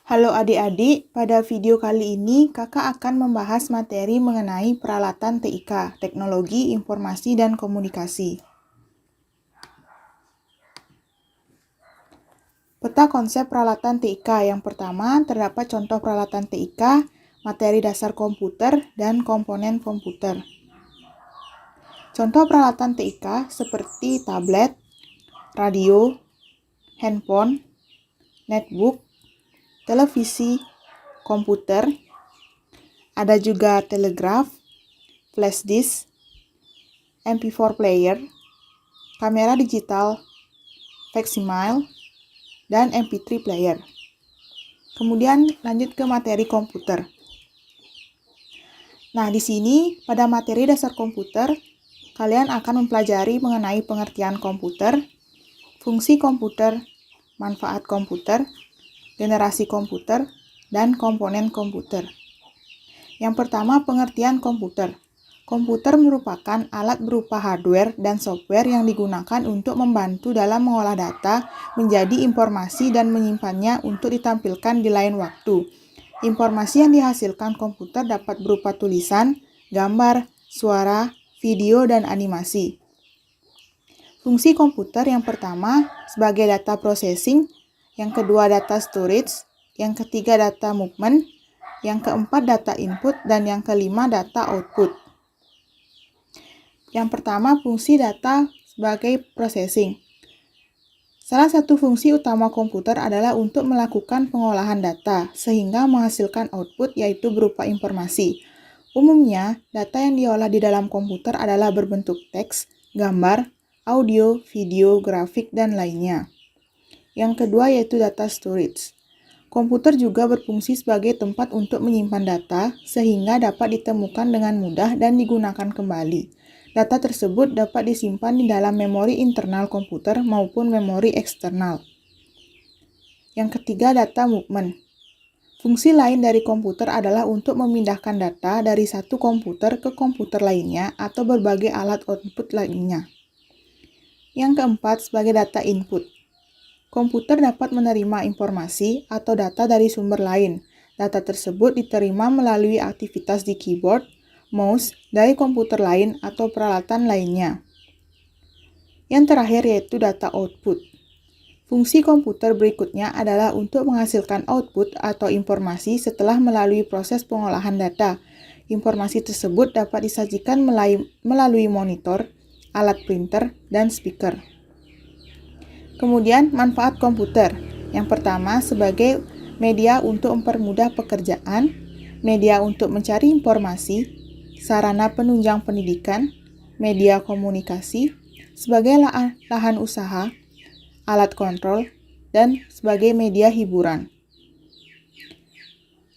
Halo adik-adik, pada video kali ini kakak akan membahas materi mengenai peralatan TIK, Teknologi Informasi dan Komunikasi. Peta konsep peralatan TIK. Yang pertama, terdapat contoh peralatan TIK, materi dasar komputer, dan komponen komputer. Contoh peralatan TIK seperti tablet, radio, handphone, netbook, televisi, komputer, ada juga telegraf, flash disk, MP4 player, kamera digital, facsimile, dan MP3 player. Kemudian lanjut ke materi komputer. Nah, di sini pada materi dasar komputer, kalian akan mempelajari mengenai pengertian komputer, fungsi komputer, manfaat komputer, generasi komputer, dan komponen komputer. Yang pertama, pengertian komputer. Komputer merupakan alat berupa hardware dan software yang digunakan untuk membantu dalam mengolah data menjadi informasi dan menyimpannya untuk ditampilkan di lain waktu. Informasi yang dihasilkan komputer dapat berupa tulisan, gambar, suara, video, dan animasi. Fungsi komputer yang pertama sebagai data processing, yang kedua data storage, yang ketiga data movement, yang keempat data input, dan yang kelima data output. Yang pertama, fungsi data sebagai processing. Salah satu fungsi utama komputer adalah untuk melakukan pengolahan data, sehingga menghasilkan output yaitu berupa informasi. Umumnya, data yang diolah di dalam komputer adalah berbentuk teks, gambar, audio, video, grafik, dan lainnya. Yang kedua yaitu data storage. Komputer juga berfungsi sebagai tempat untuk menyimpan data, sehingga dapat ditemukan dengan mudah dan digunakan kembali. Data tersebut dapat disimpan di dalam memori internal komputer maupun memori eksternal. Yang ketiga, data movement. Fungsi lain dari komputer adalah untuk memindahkan data dari satu komputer ke komputer lainnya atau berbagai alat output lainnya. Yang keempat, sebagai data input. Komputer dapat menerima informasi atau data dari sumber lain. Data tersebut diterima melalui aktivitas di keyboard, mouse, dari komputer lain atau peralatan lainnya. Yang terakhir yaitu data output. Fungsi komputer berikutnya adalah untuk menghasilkan output atau informasi setelah melalui proses pengolahan data. Informasi tersebut dapat disajikan melalui monitor, alat printer, dan speaker. Kemudian, manfaat komputer. Yang pertama, sebagai media untuk mempermudah pekerjaan, media untuk mencari informasi, sarana penunjang pendidikan, media komunikasi, sebagai lahan usaha, alat kontrol, dan sebagai media hiburan.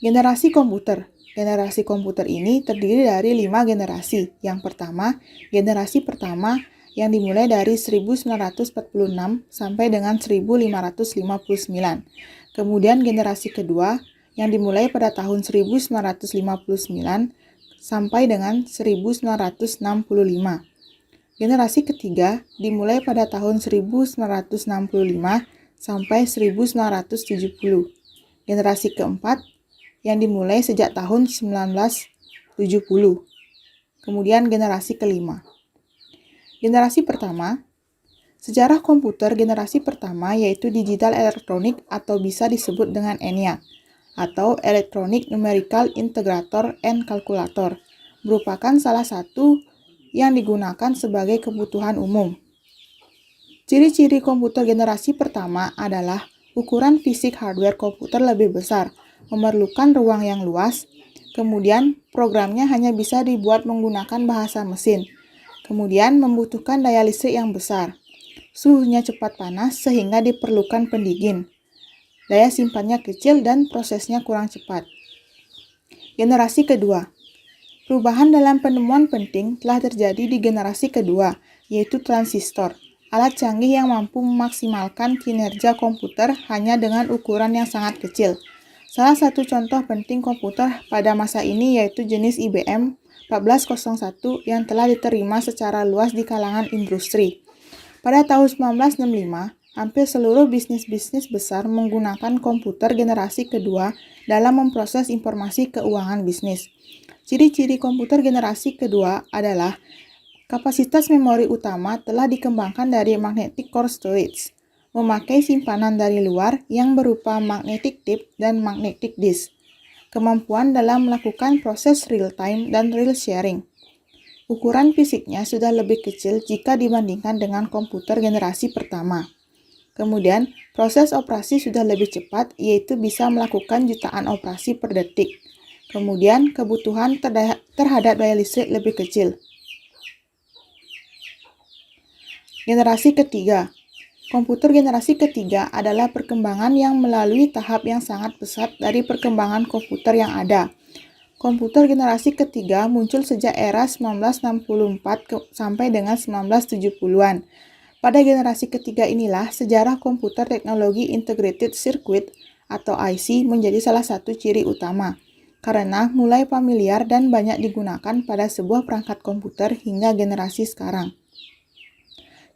Generasi komputer. Generasi komputer ini terdiri dari 5 generasi. Yang pertama, generasi pertama yang dimulai dari 1946 sampai dengan 1559. Kemudian generasi kedua yang dimulai pada tahun 1959 sampai dengan 1965. Generasi ketiga dimulai pada tahun 1965 sampai 1970. Generasi keempat yang dimulai sejak tahun 1970. Kemudian generasi kelima. Generasi pertama, sejarah komputer generasi pertama yaitu digital elektronik atau bisa disebut dengan ENIAC atau Electronic Numerical Integrator and Calculator, merupakan salah satu yang digunakan sebagai kebutuhan umum. Ciri-ciri komputer generasi pertama adalah ukuran fisik hardware komputer lebih besar, memerlukan ruang yang luas, kemudian programnya hanya bisa dibuat menggunakan bahasa mesin, kemudian membutuhkan daya listrik yang besar, suhunya cepat panas sehingga diperlukan pendingin, daya simpannya kecil dan prosesnya kurang cepat. Generasi kedua. Perubahan dalam penemuan penting telah terjadi di generasi kedua, yaitu transistor, alat canggih yang mampu memaksimalkan kinerja komputer hanya dengan ukuran yang sangat kecil. Salah satu contoh penting komputer pada masa ini yaitu jenis IBM 1401 yang telah diterima secara luas di kalangan industri. Pada tahun 1965, hampir seluruh bisnis-bisnis besar menggunakan komputer generasi kedua dalam memproses informasi keuangan bisnis. Ciri-ciri komputer generasi kedua adalah kapasitas memori utama telah dikembangkan dari magnetic core storage, memakai simpanan dari luar yang berupa magnetic tape dan magnetic disk. Kemampuan dalam melakukan proses real-time dan real sharing. Ukuran fisiknya sudah lebih kecil jika dibandingkan dengan komputer generasi pertama. Kemudian, proses operasi sudah lebih cepat, yaitu bisa melakukan jutaan operasi per detik. Kemudian, kebutuhan terhadap daya listrik lebih kecil. Generasi ketiga. Komputer generasi ketiga adalah perkembangan yang melalui tahap yang sangat pesat dari perkembangan komputer yang ada. Komputer generasi ketiga muncul sejak era 1964 sampai dengan 1970-an. Pada generasi ketiga inilah sejarah komputer teknologi Integrated Circuit atau IC menjadi salah satu ciri utama, karena mulai familiar dan banyak digunakan pada sebuah perangkat komputer hingga generasi sekarang.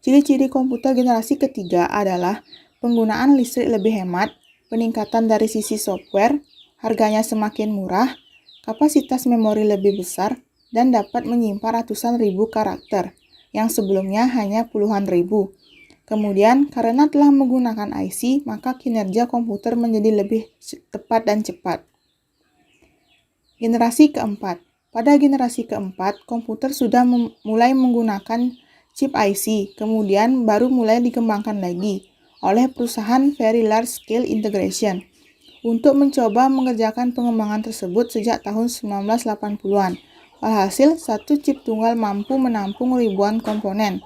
Ciri-ciri komputer generasi ketiga adalah penggunaan listrik lebih hemat, peningkatan dari sisi software, harganya semakin murah, kapasitas memori lebih besar, dan dapat menyimpan ratusan ribu karakter, yang sebelumnya hanya puluhan ribu. Kemudian, karena telah menggunakan IC, maka kinerja komputer menjadi lebih tepat dan cepat. Generasi keempat. Pada generasi keempat, komputer sudah mulai menggunakan chip IC, kemudian baru mulai dikembangkan lagi oleh perusahaan Very Large Scale Integration untuk mencoba mengerjakan pengembangan tersebut sejak tahun 1980-an. Alhasil, satu chip tunggal mampu menampung ribuan komponen.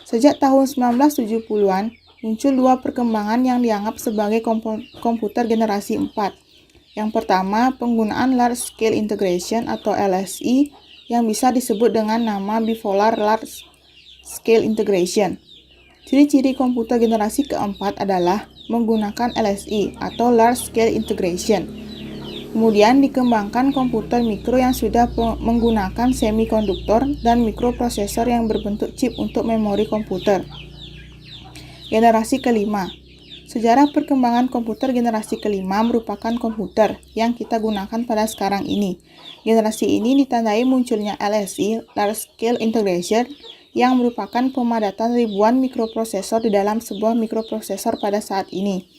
Sejak tahun 1970-an, muncul dua perkembangan yang dianggap sebagai komputer generasi 4. Yang pertama, penggunaan Large Scale Integration atau LSI yang bisa disebut dengan nama Bipolar Large Scale Integration. Ciri-ciri komputer generasi keempat adalah menggunakan LSI atau Large Scale Integration. Kemudian dikembangkan komputer mikro yang sudah menggunakan semikonduktor dan mikroprosesor yang berbentuk chip untuk memori komputer. Generasi kelima. Sejarah perkembangan komputer generasi kelima merupakan komputer yang kita gunakan pada sekarang ini. Generasi ini ditandai munculnya LSI, Large Scale Integration, yang merupakan pemadatan ribuan mikroprosesor di dalam sebuah mikroprosesor pada saat ini.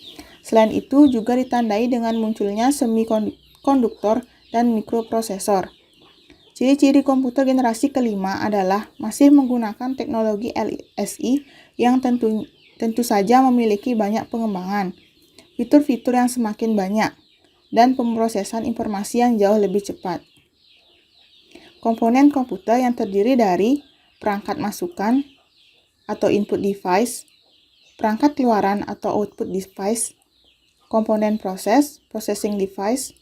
Selain itu juga ditandai dengan munculnya semikonduktor dan mikroprosesor. Ciri-ciri komputer generasi kelima adalah masih menggunakan teknologi LSI yang tentu saja memiliki banyak pengembangan, fitur-fitur yang semakin banyak, dan pemrosesan informasi yang jauh lebih cepat. Komponen komputer yang terdiri dari perangkat masukan atau input device, perangkat keluaran atau output device, komponen proses, processing device,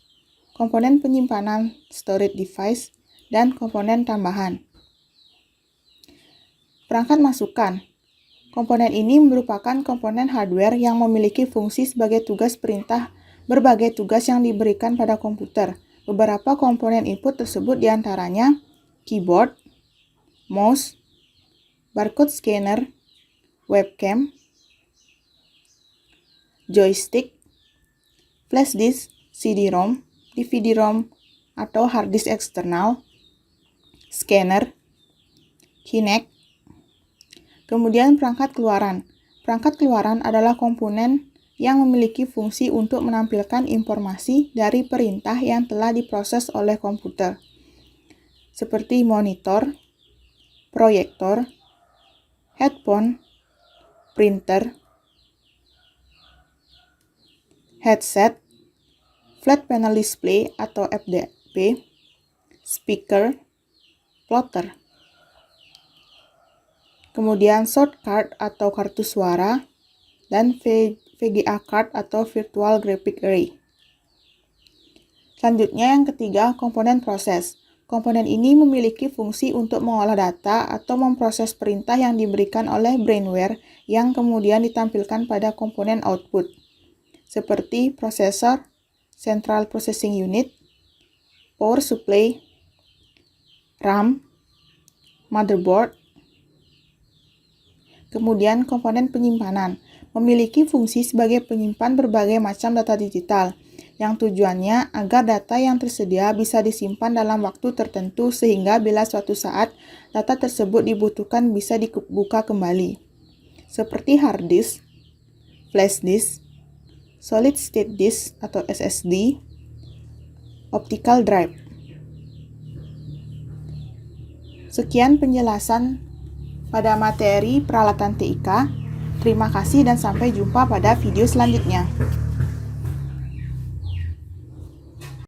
komponen penyimpanan, storage device, dan komponen tambahan. Perangkat masukan. Komponen ini merupakan komponen hardware yang memiliki fungsi sebagai tugas perintah berbagai tugas yang diberikan pada komputer. Beberapa komponen input tersebut diantaranya keyboard, mouse, barcode scanner, webcam, joystick, flash disk, CD-ROM, DVD-ROM atau hard disk eksternal, scanner, Kinect. Kemudian perangkat keluaran. Perangkat keluaran adalah komponen yang memiliki fungsi untuk menampilkan informasi dari perintah yang telah diproses oleh komputer, seperti monitor, proyektor, headphone, printer, headset, flat panel display atau FDP, speaker, plotter. Kemudian short card atau kartu suara, dan VGA card atau Virtual Graphic Array. Selanjutnya yang ketiga, komponen proses. Komponen ini memiliki fungsi untuk mengolah data atau memproses perintah yang diberikan oleh brainware yang kemudian ditampilkan pada komponen output, seperti prosesor, Central Processing Unit, power supply, RAM, motherboard. Kemudian komponen penyimpanan. memiliki fungsi sebagai penyimpan berbagai macam data digital, yang tujuannya agar data yang tersedia bisa disimpan dalam waktu tertentu sehingga bila suatu saat data tersebut dibutuhkan bisa dibuka kembali. Seperti hard disk, flash disk, solid state disk atau SSD, optical drive. Sekian penjelasan pada materi peralatan TIK. Terima kasih dan sampai jumpa pada video selanjutnya.